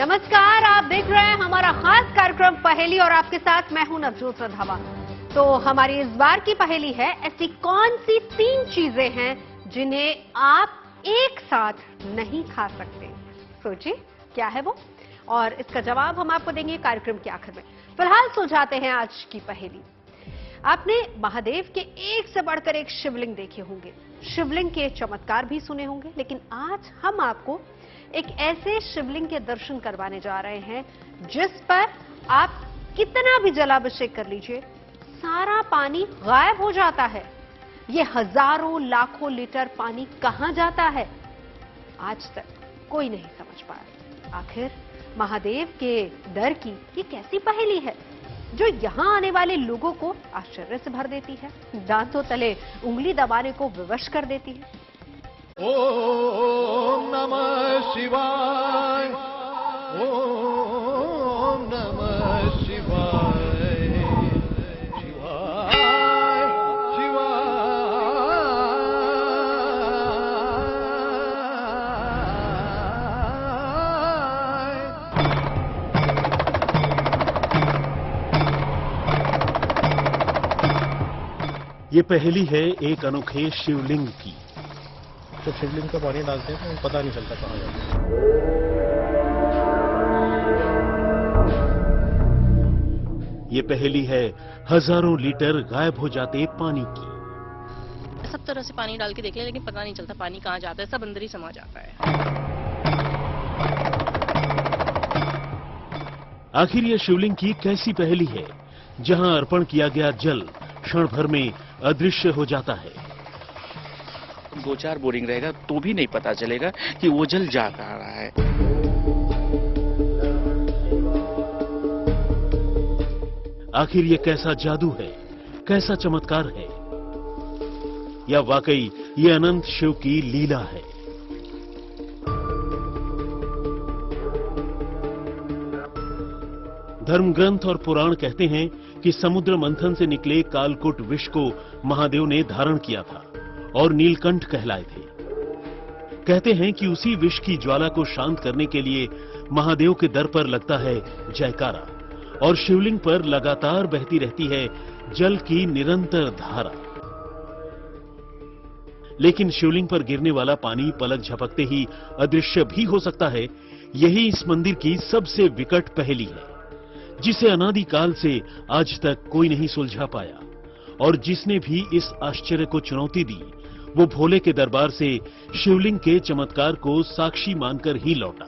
नमस्कार, आप देख रहे हैं हमारा खास कार्यक्रम पहेली और आपके साथ मैं हूं नवजोत रंधावा। तो हमारी इस बार की पहेली है, ऐसी कौन सी 3 चीजें हैं जिन्हें आप एक साथ नहीं खा सकते? सोचिए क्या है वो, और इसका जवाब हम आपको देंगे कार्यक्रम के आखिर में। फिलहाल सुलझाते हैं आज की पहेली। आपने महादेव के एक से बढ़कर एक शिवलिंग देखे होंगे, शिवलिंग के चमत्कार भी सुने होंगे, लेकिन आज हम आपको एक ऐसे शिवलिंग के दर्शन करवाने जा रहे हैं जिस पर आप कितना भी जलाभिषेक कर लीजिए, सारा पानी गायब हो जाता है। ये हजारों लाखों लीटर पानी कहां जाता है, आज तक कोई नहीं समझ पाया। आखिर महादेव के डर की ये कैसी पहेली है जो यहां आने वाले लोगों को आश्चर्य से भर देती है, दांतों तले उंगली दबाने को विवश कर देती है। ओम नमः शिवाय, ओम नमः शिवाय, शिवाय शिवाय। ये पहेली है एक अनोखे शिवलिंग की। तो शिवलिंग का पानी डालते हैं तो पता नहीं चलता कहाँ जाता है। ये पहेली है हजारों लीटर गायब हो जाते पानी की। सब तरह से पानी डाल के देख लिया लेकिन पता नहीं चलता पानी कहाँ जाता है, सब अंदर ही समा जाता है। आखिर ये शिवलिंग की कैसी पहेली है जहां अर्पण किया गया जल क्षण भर में अदृश्य हो जाता है? 2-4 बोरिंग रहेगा तो भी नहीं पता चलेगा कि वो जल जा कहाँ रहा है। आखिर ये कैसा जादू है, कैसा चमत्कार है, या वाकई ये अनंत शिव की लीला है? धर्म ग्रंथ और पुराण कहते हैं कि समुद्र मंथन से निकले कालकूट विष को महादेव ने धारण किया था और नीलकंठ कहलाए थे। कहते हैं कि उसी विष की ज्वाला को शांत करने के लिए महादेव के दर पर लगता है जयकारा, और शिवलिंग पर लगातार बहती रहती है जल की निरंतर धारा। लेकिन शिवलिंग पर गिरने वाला पानी पलक झपकते ही अदृश्य भी हो सकता है। यही इस मंदिर की सबसे विकट पहेली है, जिसे अनादिकाल से आज तक कोई नहीं सुलझा पाया, और जिसने भी इस आश्चर्य को चुनौती दी वो भोले के दरबार से शिवलिंग के चमत्कार को साक्षी मानकर ही लौटा।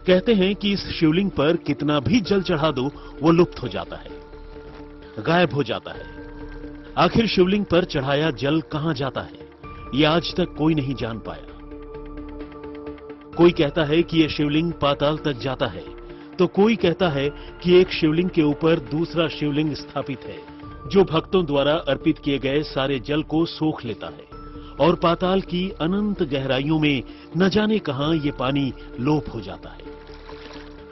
कहते हैं कि इस शिवलिंग पर कितना भी जल चढ़ा दो वो लुप्त हो जाता है, गायब हो जाता है। आखिर शिवलिंग पर चढ़ाया जल कहां जाता है, ये आज तक कोई नहीं जान पाया। कोई कहता है कि यह शिवलिंग पाताल तक जाता है, तो कोई कहता है कि एक शिवलिंग के ऊपर दूसरा शिवलिंग स्थापित है जो भक्तों द्वारा अर्पित किए गए सारे जल को सोख लेता है, और पाताल की अनंत गहराइयों में न जाने कहां ये पानी लोप हो जाता है।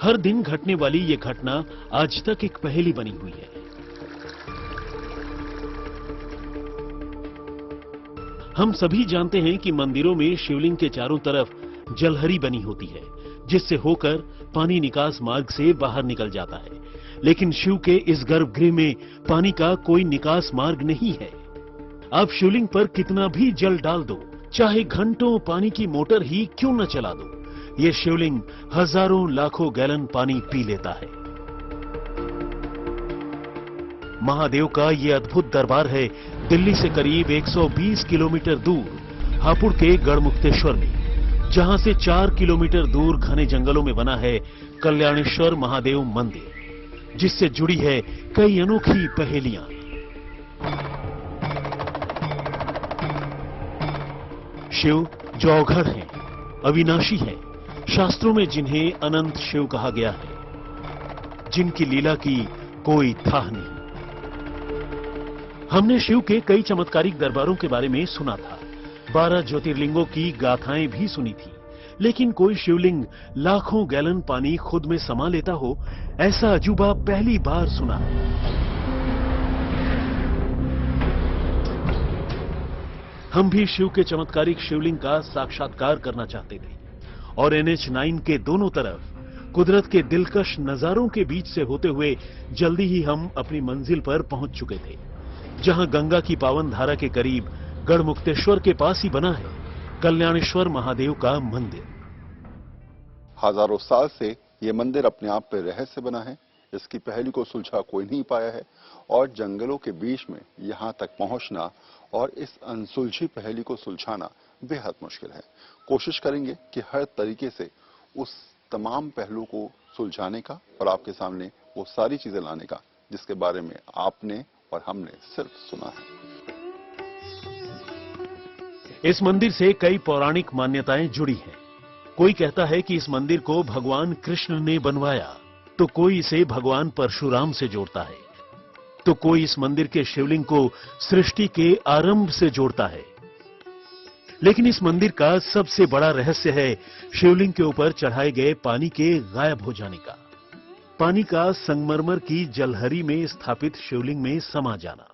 हर दिन घटने वाली ये घटना आज तक एक पहेली बनी हुई है। हम सभी जानते हैं कि मंदिरों में शिवलिंग के चारों तरफ जलहरी बनी होती है, जिससे होकर पानी निकास मार्ग से बाहर निकल जाता है। लेकिन शिव के इस गर्भगृह में पानी का कोई निकास मार्ग नहीं है। आप शिवलिंग पर कितना भी जल डाल दो, चाहे घंटों पानी की मोटर ही क्यों न चला दो, ये शिवलिंग हजारों लाखों गैलन पानी पी लेता है। महादेव का ये अद्भुत दरबार है दिल्ली से करीब 120 किलोमीटर दूर हापुड़ के गढ़मुक्तेश्वर में, जहां से 4 किलोमीटर दूर घने जंगलों में बना है कल्याणेश्वर महादेव मंदिर, जिससे जुड़ी है कई अनोखी पहेलियां। शिव जो अवघड़ हैं, अविनाशी हैं, शास्त्रों में जिन्हें अनंत शिव कहा गया है, जिनकी लीला की कोई थाह नहीं। हमने शिव के कई चमत्कारिक दरबारों के बारे में सुना था, 12 ज्योतिर्लिंगों की गाथाएं भी सुनी थी, लेकिन कोई शिवलिंग लाखों गैलन पानी खुद में समा लेता हो, ऐसा अजूबा पहली बार सुना। हम भी शिव के चमत्कारिक शिवलिंग का साक्षात्कार करना चाहते थे और NH9 के दोनों तरफ कुदरत के दिलकश नजारों के बीच से होते हुए जल्दी ही हम अपनी मंजिल पर पहुंच चुके थे, जहां गंगा की पावन धारा के करीब गढ़मुक्तेश्वर के पास ही बना है कल्याणेश्वर महादेव का मंदिर। हजारों साल से ये मंदिर अपने आप पे रहस्य बना है। इसकी पहेली को सुलझा कोई नहीं पाया है और जंगलों के बीच में यहां तक पहुंचना और इस अनसुलझी पहेली को सुलझाना बेहद मुश्किल है। कोशिश करेंगे कि हर तरीके से उस तमाम पहलू को सुलझाने का और आपके सामने वो सारी चीजें लाने का जिसके बारे में आपने और हमने सिर्फ सुना है। इस मंदिर से कई पौराणिक मान्यताएं जुड़ी हैं। कोई कहता है कि इस मंदिर को भगवान कृष्ण ने बनवाया, तो कोई इसे भगवान परशुराम से जोड़ता है, तो कोई इस मंदिर के शिवलिंग को सृष्टि के आरंभ से जोड़ता है। लेकिन इस मंदिर का सबसे बड़ा रहस्य है शिवलिंग के ऊपर चढ़ाए गए पानी के गायब हो जाने का। पानी का संगमरमर की जलहरी में स्थापित शिवलिंग में समा जाना।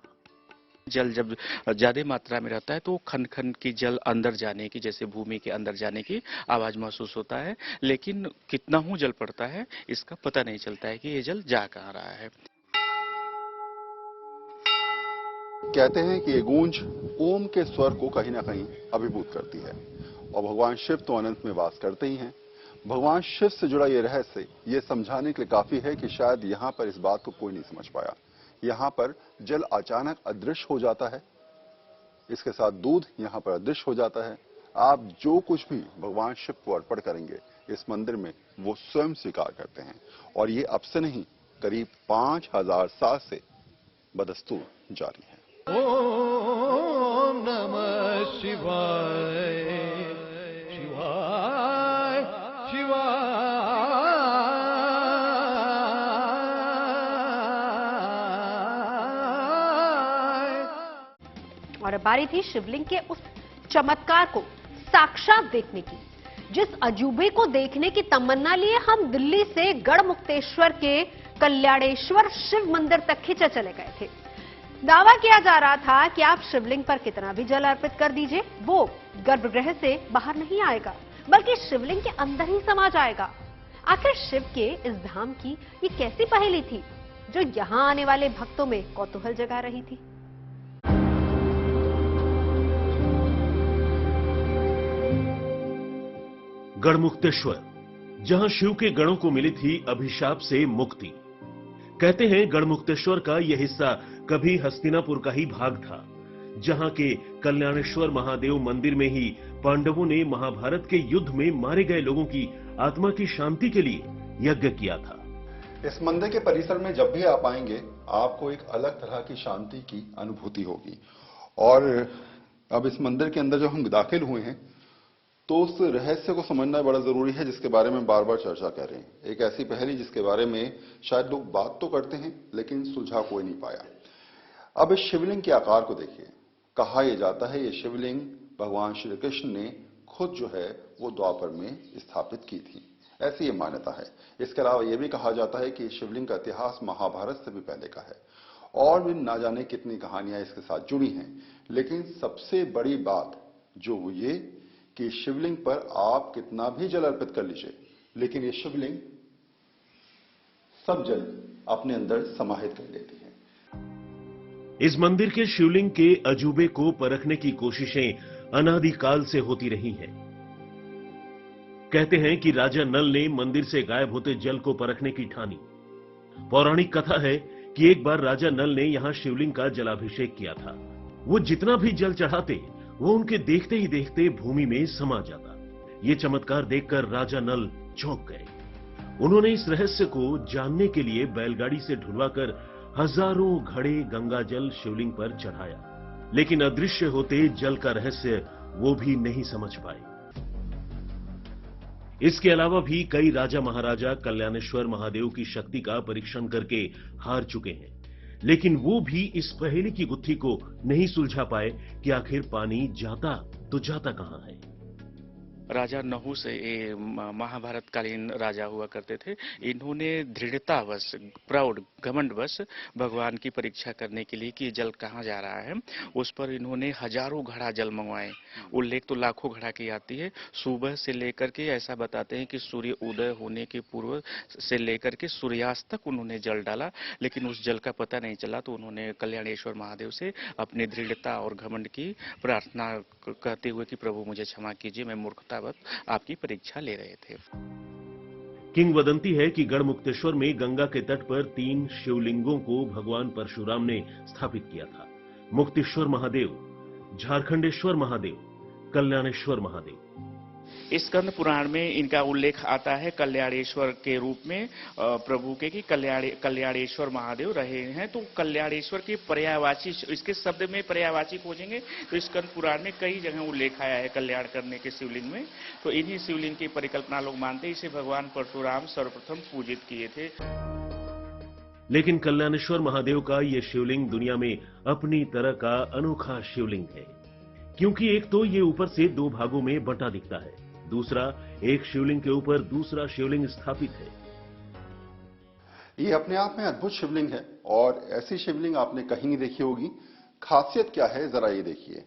जल जब ज्यादा मात्रा में रहता है तो खन खन की जल अंदर जाने की, जैसे भूमि के अंदर जाने की आवाज महसूस होता है, लेकिन कितना हूं जल पड़ता है इसका पता नहीं चलता है कि ये जल जा कहां रहा है। कहते हैं कि ये गूंज ओम के स्वर को कहीं ना कहीं अभिभूत करती है और भगवान शिव तो अनंत में वास करते ही हैं। भगवान शिव से जुड़ा ये रहस्य ये समझाने के लिए काफी है कि शायद यहाँ पर इस बात को कोई नहीं समझ पाया। यहाँ पर जल अचानक अदृश्य हो जाता है, इसके साथ दूध यहाँ पर अदृश्य हो जाता है। आप जो कुछ भी भगवान शिव को अर्पण करेंगे इस मंदिर में वो स्वयं स्वीकार करते हैं और ये अब से नहीं करीब 5000 साल से बदस्तूर जारी है। ओम नमः शिवाय शिवाय शिवाय। और अब बारी थी शिवलिंग के उस चमत्कार को साक्षात देखने की, जिस अजूबे को देखने की तमन्ना लिए हम दिल्ली से गढ़मुक्तेश्वर के कल्याणेश्वर शिव मंदिर तक खींचे चले गए थे। दावा किया जा रहा था कि आप शिवलिंग पर कितना भी जल अर्पित कर दीजिए, वो गर्भगृह से बाहर नहीं आएगा बल्कि शिवलिंग के अंदर ही समा जाएगा। आखिर शिव के इस धाम की ये कैसी पहेली थी जो यहां आने वाले भक्तों में कौतूहल जगा रही थी? गढ़मुक्तेश्वर, जहां शिव के गणों को मिली थी अभिशाप से मुक्ति। कहते हैं गढ़मुक्तेश्वर का यह हिस्सा कभी हस्तिनापुर का ही भाग था, जहां के कल्याणेश्वर महादेव मंदिर में ही पांडवों ने महाभारत के युद्ध में मारे गए लोगों की आत्मा की शांति के लिए यज्ञ किया था। इस मंदिर के परिसर में जब भी आप आएंगे आपको एक अलग तरह की शांति की अनुभूति होगी। और अब इस मंदिर के अंदर जब हम दाखिल हुए हैं तो उस रहस्य को समझना बड़ा जरूरी है जिसके बारे में बार बार चर्चा कर रहे हैं। एक ऐसी पहेली जिसके बारे में शायद लोग बात तो करते हैं लेकिन सुलझा कोई नहीं पाया। अब इस शिवलिंग के आकार को देखिए। कहा यह जाता है ये शिवलिंग भगवान श्री कृष्ण ने खुद जो है वो द्वापर में स्थापित की थी, ऐसी ये मान्यता है। इसके अलावा यह भी कहा जाता है कि शिवलिंग का इतिहास महाभारत से भी पहले का है और भी ना जाने कितनी कहानियां इसके साथ जुड़ी हैं। लेकिन सबसे बड़ी बात जो ये कि शिवलिंग पर आप कितना भी जल अर्पित कर लीजिए लेकिन ये शिवलिंग सब जल अपने अंदर समाहित कर लेती है। इस मंदिर के शिवलिंग के अजूबे को परखने की कोशिशें अनादिकाल से होती रही हैं। कहते हैं कि राजा नल ने मंदिर से गायब होते जल को परखने की ठानी। पौराणिक कथा है कि एक बार राजा नल ने यहां शिवलिंग का जलाभिषेक किया था। वो जितना भी जल चढ़ाते वो उनके देखते ही देखते भूमि में समा जाता। ये चमत्कार देखकर राजा नल चौंक गए। उन्होंने इस रहस्य को जानने के लिए बैलगाड़ी से ढुलवाकर हजारों घड़े गंगाजल शिवलिंग पर चढ़ाया, लेकिन अदृश्य होते जल का रहस्य वो भी नहीं समझ पाए। इसके अलावा भी कई राजा महाराजा कल्याणेश्वर महादेव की शक्ति का परीक्षण करके हार चुके हैं, लेकिन वो भी इस पहेली की गुत्थी को नहीं सुलझा पाए कि आखिर पानी जाता तो जाता कहां है। राजा नहुष ये महाभारत कालीन राजा हुआ करते थे। इन्होंने दृढ़तावश, प्राउड, घमंडवश भगवान की परीक्षा करने के लिए कि जल कहाँ जा रहा है, उस पर इन्होंने हजारों घड़ा जल मंगवाए। उल्लेख तो लाखों घड़ा की आती है। सुबह से लेकर के ऐसा बताते हैं कि सूर्य उदय होने के पूर्व से लेकर के सूर्यास्त तक उन्होंने जल डाला, लेकिन उस जल का पता नहीं चला। तो उन्होंने कल्याणेश्वर महादेव से अपनी दृढ़ता और घमंड की प्रार्थना कहते हुए कि प्रभु मुझे क्षमा कीजिए, मैं मूर्खतावश आपकी परीक्षा ले रहे थे। किंवदंती है कि गढ़मुक्तेश्वर में गंगा के तट पर 3 शिवलिंगों को भगवान परशुराम ने स्थापित किया था। मुक्तेश्वर महादेव, झारखंडेश्वर महादेव, कल्याणेश्वर महादेव। इस स्कंद पुराण में इनका उल्लेख आता है कल्याणेश्वर के रूप में प्रभु के कि कल्याणेश्वर महादेव रहे हैं। तो कल्याणेश्वर के पर्यायवाची, इसके शब्द में पर्यायवाची खोजेंगे तो इस स्कंद पुराण में कई जगह उल्लेख आया है कल्याण करने के शिवलिंग में। तो इन्हीं शिवलिंग की परिकल्पना लोग मानते हैं। इसे भगवान परशुराम सर्वप्रथम पूजित किए थे। लेकिन कल्याणेश्वर महादेव का ये शिवलिंग दुनिया में अपनी तरह का अनोखा शिवलिंग है, क्योंकि एक तो ये ऊपर से 2 भागों में बंटा दिखता है, दूसरा एक शिवलिंग के ऊपर दूसरा शिवलिंग स्थापित है। ये अपने आप में अद्भुत शिवलिंग है और ऐसी शिवलिंग आपने कहीं नहीं देखी होगी। खासियत क्या है जरा ये देखिए।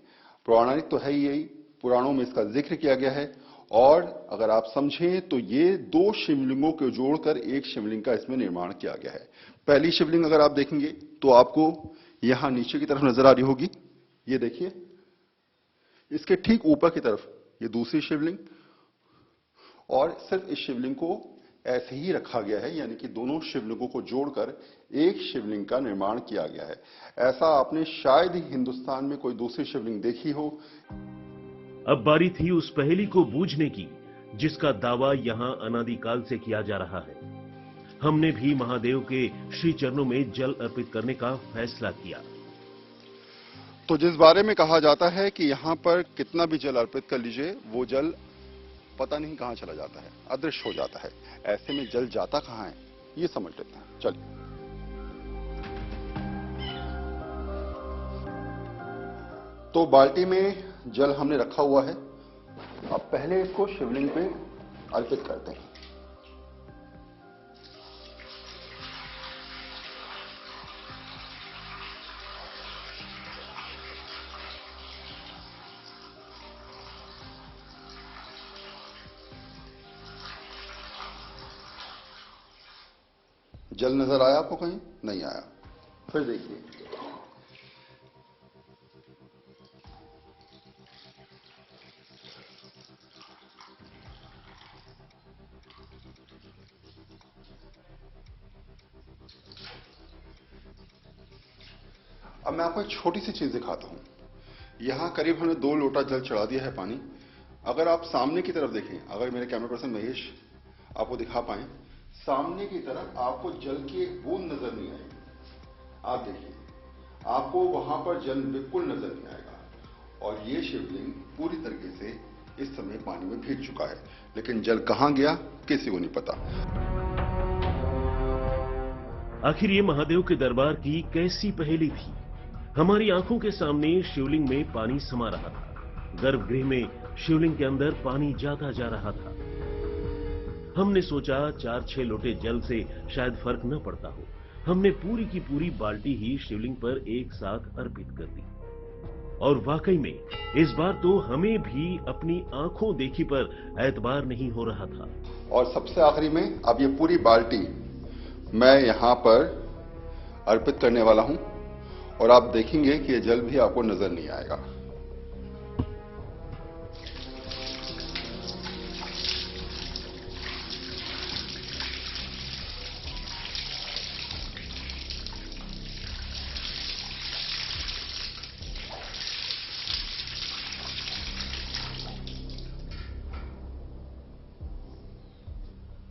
पौराणिक तो है ही यही, पुराणों में इसका जिक्र किया गया है और अगर आप समझें तो ये 2 शिवलिंगों को जोड़कर एक शिवलिंग का इसमें निर्माण किया गया है। पहली शिवलिंग अगर आप देखेंगे तो आपको यहां नीचे की तरफ नजर आ रही होगी, ये देखिए। इसके ठीक ऊपर की तरफ ये दूसरी शिवलिंग, और सिर्फ इस शिवलिंग को ऐसे ही रखा गया है, यानी कि दोनों शिवलिंगों को जोड़कर एक शिवलिंग का निर्माण किया गया है। ऐसा आपने शायद ही हिंदुस्तान में कोई दूसरी शिवलिंग देखी हो। अब बारी थी उस पहेली को बूझने की जिसका दावा यहां अनादिकाल से किया जा रहा है। हमने भी महादेव के श्री चरणों में जल अर्पित करने का फैसला किया। तो जिस बारे में कहा जाता है कि यहां पर कितना भी जल अर्पित कर लीजिए, वो जल पता नहीं कहां चला जाता है, अदृश्य हो जाता है। ऐसे में जल जाता कहां है, ये समझ लेते हैं। चलिए, तो बाल्टी में जल हमने रखा हुआ है। अब पहले इसको शिवलिंग पे अर्पित करते हैं। जल नजर आया आपको? कहीं नहीं आया। फिर देखिए, अब मैं आपको एक छोटी सी चीज दिखाता हूं। यहां करीब हमने 2 लोटा जल चढ़ा दिया है पानी। अगर आप सामने की तरफ देखें, अगर मेरे कैमरा पर्सन महेश आपको दिखा पाए, सामने की तरफ आपको जल की एक बूंद नजर नहीं आएगी। आप देखिए, आपको वहां पर जल बिल्कुल नजर नहीं आएगा। और ये शिवलिंग पूरी तरीके से इस समय पानी में भीग चुका है, लेकिन जल कहां गया किसी को नहीं पता। आखिर ये महादेव के दरबार की कैसी पहेली थी? हमारी आंखों के सामने शिवलिंग में पानी समा रहा था, गर्भगृह में शिवलिंग के अंदर पानी जाता जा रहा था। हमने सोचा 4-6 लोटे जल से शायद फर्क न पड़ता हो। हमने पूरी की पूरी बाल्टी ही शिवलिंग पर एक साथ अर्पित कर दी। और वाकई में इस बार तो हमें भी अपनी आंखों देखी पर एतबार नहीं हो रहा था। और सबसे आखिरी में अब ये पूरी बाल्टी मैं यहां पर अर्पित करने वाला हूं और आप देखेंगे कि ये जल भी आपको नजर नहीं आएगा।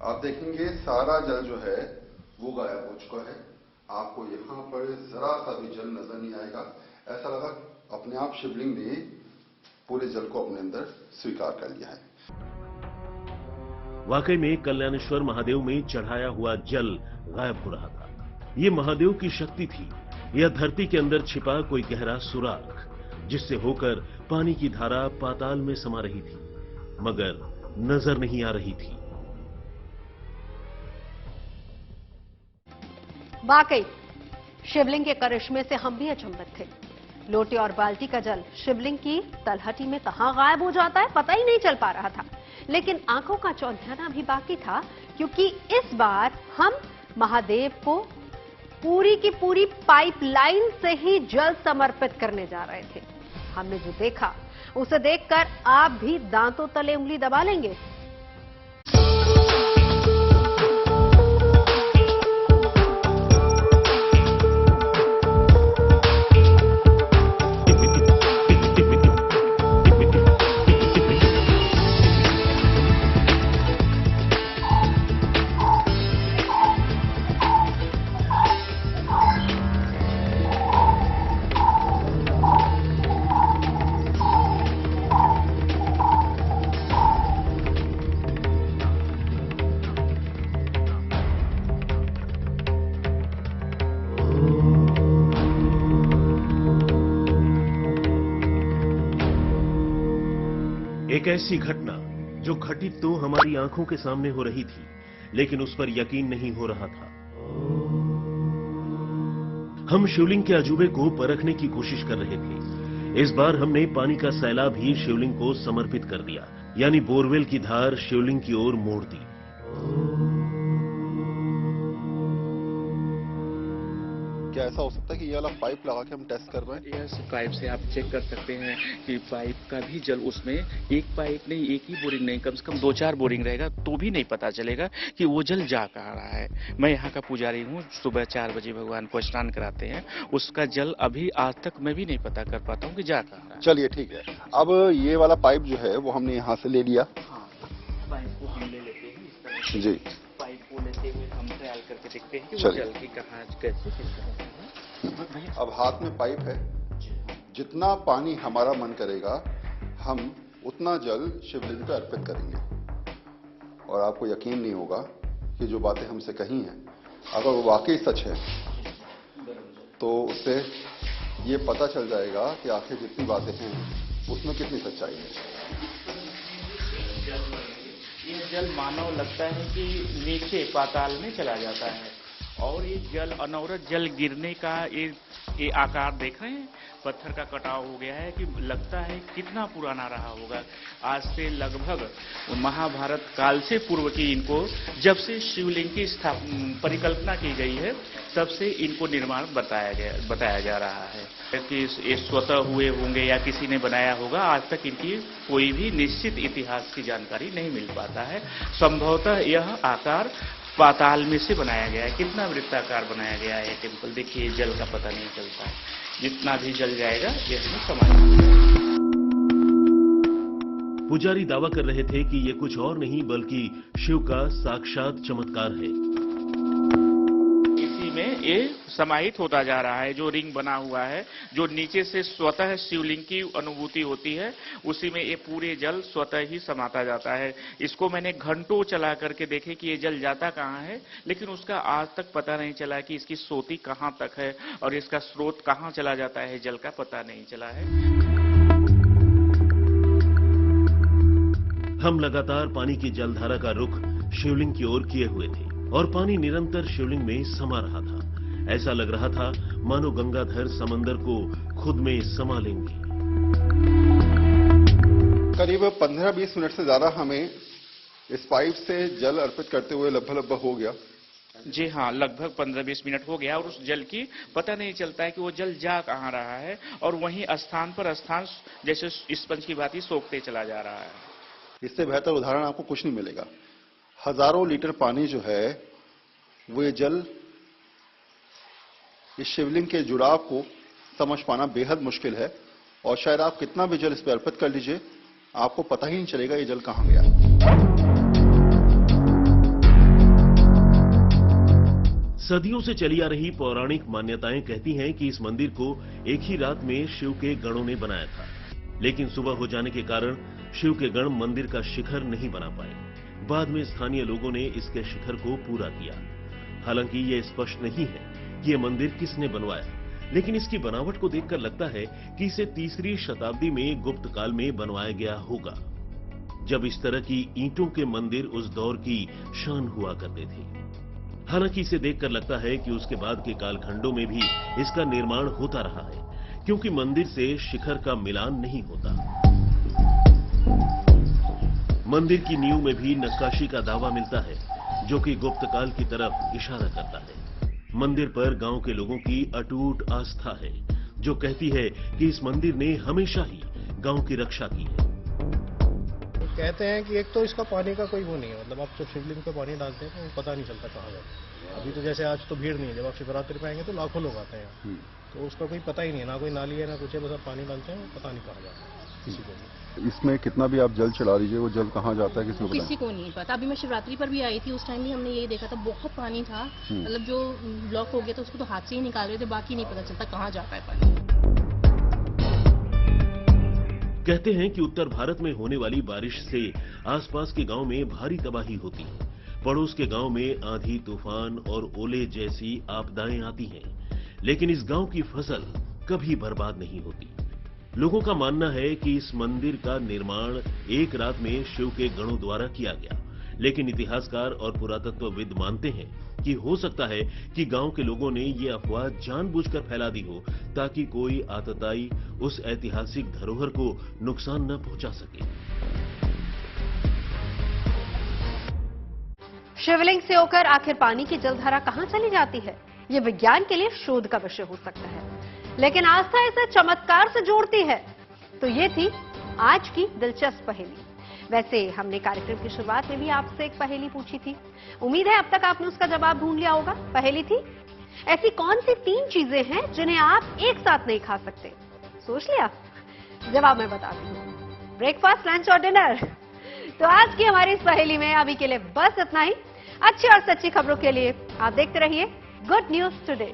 आप देखेंगे सारा जल जो है वो गायब हो चुका है। आपको यहां पर जरा सा भी जल नजर नहीं आएगा। ऐसा लगा अपने आप शिवलिंग ने पूरे जल को अपने अंदर स्वीकार कर लिया है। वाकई में कल्याणेश्वर महादेव में चढ़ाया हुआ जल गायब हो रहा था। ये महादेव की शक्ति थी या धरती के अंदर छिपा कोई गहरा सुराख जिससे होकर पानी की धारा पाताल में समा रही थी। मगर नजर नहीं आ रही थी। वाकई शिवलिंग के करिश्मे से हम भी अचंभित थे। लोटे और बाल्टी का जल शिवलिंग की तलहटी में कहां गायब हो जाता है पता ही नहीं चल पा रहा था। लेकिन आंखों का चौंधियाना भी बाकी था, क्योंकि इस बार हम महादेव को पूरी की पूरी पाइपलाइन से ही जल समर्पित करने जा रहे थे। हमने जो देखा उसे देखकर आप भी दांतों तले उंगली दबा लेंगे। एक ऐसी घटना जो घटित तो हमारी आंखों के सामने हो रही थी, लेकिन उस पर यकीन नहीं हो रहा था। हम शिवलिंग के अजूबे को परखने की कोशिश कर रहे थे। इस बार हमने पानी का सैलाब ही शिवलिंग को समर्पित कर दिया, यानी बोरवेल की धार शिवलिंग की ओर मोड़ दी। क्या ऐसा हो सकता है कि ये वाला पाइप लगा के हम टेस्ट कर रहे हैं? यस, पाइप से आप चेक कर सकते हैं कि पाइप का भी जल उसमें एक पाइप नहीं, एक ही बोरिंग नहीं, कम से कम 2-4 बोरिंग रहेगा तो भी नहीं पता चलेगा कि वो जल जा कहाँ रहा है। मैं यहाँ का पुजारी हूँ, सुबह 4 बजे भगवान को स्नान कराते हैं, उसका जल अभी आज तक मैं भी नहीं पता कर पाता हूँ कि जा कहाँ रहा है। चलिए ठीक है, अब ये वाला पाइप जो है वो हमने यहाँ से ले लिया। हाँ, पाइप को हम ले लेते हैं इस तरह से। जी, पाइप को लेते हुए हम ट्रायल करके देखते हैं कि वो चलिए। जल की कहाँ कैसे किस तरह से है। अब हाथ में पाइप है, जितना पानी हमारा मन करेगा हम उतना जल शिवलिंग पे अर्पित करेंगे। और आपको यकीन नहीं होगा कि जो बातें हमसे कही हैं अगर वो वाकई सच है तो उससे ये पता चल जाएगा कि आखिर जितनी बातें हैं उसमें कितनी सच्चाई है। ये जल मानव लगता है कि नीचे पाताल में चला जाता है, और ये जल अनवरत जल गिरने का ये आकार देख रहे हैं, पत्थर का कटाव हो गया है कि लगता है कितना पुराना रहा होगा। आज से लगभग महाभारत काल से पूर्व की इनको, जब से शिवलिंग की परिकल्पना की गई है तब से इनको निर्माण बताया जा रहा है कि ये स्वतः हुए होंगे या किसी ने बनाया होगा। आज तक इनकी कोई भी निश्चित इतिहास की जानकारी नहीं मिल पाता है। संभवतः यह आकार पाताल में से बनाया गया है। कितना वृत्ताकार बनाया गया है टेम्पल, देखिए जल का पता नहीं चलता है, जितना भी जल जाएगा ये हमें समझ। पुजारी दावा कर रहे थे कि ये कुछ और नहीं बल्कि शिव का साक्षात चमत्कार है। इसी में ये समाहित होता जा रहा है, जो रिंग बना हुआ है, जो नीचे से स्वतः शिवलिंग की अनुभूति होती है, उसी में ये पूरे जल स्वतः ही समाता जाता है। इसको मैंने घंटों चला करके देखे कि ये जल जाता कहाँ है, लेकिन उसका आज तक पता नहीं चला कि इसकी सोती कहाँ तक है और इसका स्रोत कहाँ चला जाता है, जल का पता नहीं चला है। हम लगातार पानी की जलधारा का रुख शिवलिंग की ओर किए हुए थे और पानी निरंतर शिवलिंग में समा रहा था। ऐसा लग रहा था मानो गंगाधर समंदर को खुद में समा लेंगी। करीब 15-20 मिनट से ज्यादा हमें इस पाइप से जल अर्पित करते हुए लगभग हो गया। जी हाँ, लगभग 15-20 मिनट हो गया और उस जल की पता नहीं चलता है कि वो जल जा कहाँ रहा है, और वहीं स्थान पर स्थान जैसे स्पंज की भांति सोखते चला जा रहा है। इससे बेहतर उदाहरण आपको कुछ नहीं मिलेगा। हजारों लीटर पानी जो है वो ये जल इस शिवलिंग के जुड़ाव को समझ पाना बेहद मुश्किल है, और शायद आप कितना भी जल इस पर अर्पित कर लीजिए आपको पता ही नहीं चलेगा ये जल कहां गया। सदियों से चली आ रही पौराणिक मान्यताएं कहती हैं कि इस मंदिर को एक ही रात में शिव के गणों ने बनाया था, लेकिन सुबह हो जाने के कारण शिव के गण मंदिर का शिखर नहीं बना पाए। बाद में स्थानीय लोगों ने इसके शिखर को पूरा किया। हालांकि यह स्पष्ट नहीं है कि यह मंदिर किसने बनवाया, लेकिन इसकी बनावट को देखकर लगता है कि इसे 3री शताब्दी में गुप्त काल में बनवाया गया होगा। जब इस तरह की ईंटों के मंदिर उस दौर की शान हुआ करते थे। हालांकि इसे देखकर लगता है कि उसके बाद के कालखंडों में भी इसका निर्माण होता रहा है, क्योंकि मंदिर से शिखर का मिलान नहीं होता। मंदिर की नींव में भी नक्काशी का दावा मिलता है, जो कि गुप्त काल की तरफ इशारा करता है। मंदिर पर गांव के लोगों की अटूट आस्था है, जो कहती है कि इस मंदिर ने हमेशा ही गांव की रक्षा की है। कहते हैं कि एक तो इसका पानी का कोई वो नहीं है, मतलब आप जब शिवलिंग पे पानी डालते हैं तो वो पता नहीं चलता कहाँ जाता है। अभी तो जैसे आज तो भीड़ नहीं है, जब आप शिवरात्रि पे आएंगे तो लाखों लोग आते हैं, तो उसका कोई पता ही नहीं है, ना कोई नाली है ना कुछ है, बस आप पानी डालते हैं, पता नहीं कहाँ जाता है किसी को नहीं। इसमें कितना भी आप जल चला लीजिए, वो जल कहाँ जाता है किसी को नहीं पता। अभी मैं शिवरात्रि पर भी आई थी, उस टाइम भी हमने यही देखा था, बहुत पानी था, मतलब जो ब्लॉक हो गया था उसको तो हाथ से ही निकाल रहे थे, बाकी नहीं पता चलता कहाँ जाता है पानी। कहते हैं कि उत्तर भारत में होने वाली बारिश से आसपास के गांव में भारी तबाही होती है। पड़ोस के गांव में आंधी, तूफान और ओले जैसी आपदाएं आती हैं, लेकिन इस गांव की फसल कभी बर्बाद नहीं होती। लोगों का मानना है कि इस मंदिर का निर्माण एक रात में शिव के गणों द्वारा किया गया, लेकिन इतिहासकार और पुरातत्वविद मानते हैं कि हो सकता है कि गांव के लोगों ने ये अफवाह जानबूझकर फैला दी हो, ताकि कोई आतताई उस ऐतिहासिक धरोहर को नुकसान न पहुंचा सके। शिवलिंग से होकर आखिर पानी की जलधारा कहां चली जाती है, ये विज्ञान के लिए शोध का विषय हो सकता है, लेकिन आस्था इसे चमत्कार से जोड़ती है। तो ये थी आज की दिलचस्प पहेली। वैसे हमने कार्यक्रम की शुरुआत में भी आपसे एक पहेली पूछी थी, उम्मीद है अब तक आपने उसका जवाब ढूंढ लिया होगा। पहेली थी, ऐसी कौन सी 3 चीजें हैं जिन्हें आप एक साथ नहीं खा सकते? सोच लिया? जवाब मैं बताती हूँ, ब्रेकफास्ट, लंच और डिनर। तो आज की हमारी इस पहेली में अभी के लिए बस इतना ही। अच्छी और सच्ची खबरों के लिए आप देखते रहिए गुड न्यूज टुडे।